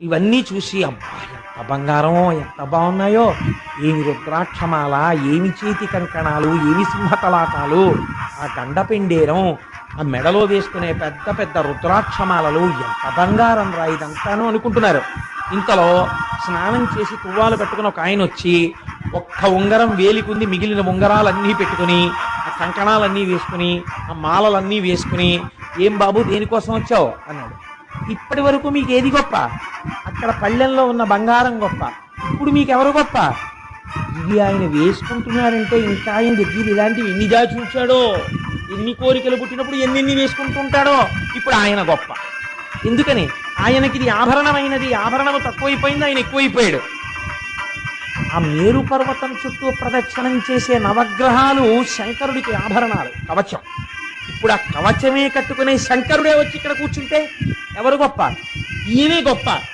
ఇవన్నీ చూసి అబ్బా ఎంత బంగారమో ఎంత బాగున్నాయో, ఏమి రుద్రాక్షమాల, ఏమి చేతి కంకణాలు, ఏమి సింహతలాటాలు, ఆ గండపెండేరం, ఆ మెడలో వేసుకునే పెద్ద పెద్ద రుద్రాక్షమాలలు, ఎంత బంగారం రా ఇదంతాను అనుకుంటున్నారు. ఇంతలో స్నానం చేసి తువ్వాలు కట్టుకుని ఒక ఆయన వచ్చి ఒక్క ఉంగరం వేలికుంది, మిగిలిన ఉంగరాలన్నీ పెట్టుకుని ఆ కంకణాలన్నీ వేసుకుని ఆ మాలలన్నీ వేసుకుని, ఏం బాబు దేనికోసం వచ్చావు అన్నాడు. ఇప్పటి వరకు మీకు ఏది గొప్ప? అక్కడ పళ్ళెంలో ఉన్న బంగారం గొప్ప. ఇప్పుడు మీకెవరు గొప్ప? ఇది ఆయన వేసుకుంటున్నారంటే ఇంకా ఆయన దగ్గర ఇలాంటివి ఎన్ని దాచి ఉంచాడో, ఎన్ని కోరికలు పుట్టినప్పుడు ఎన్నెన్ని వేసుకుంటుంటాడో. ఇప్పుడు ఆయన గొప్ప. ఎందుకని? ఆయనకి ఇది ఆభరణమైనది, ఆభరణము తక్కువైపోయింది, ఆయన ఎక్కువైపోయాడు. ఆ మేరు పర్వతం చుట్టూ ప్రదక్షిణం చేసే నవగ్రహాలు శంకరుడికి ఆభరణాలు, కవచం. ఇప్పుడు ఆ కవచమే కట్టుకునే శంకరుడే వచ్చి ఇక్కడ కూర్చుంటే ఎవరు గొప్ప? ఈయనే గొప్ప.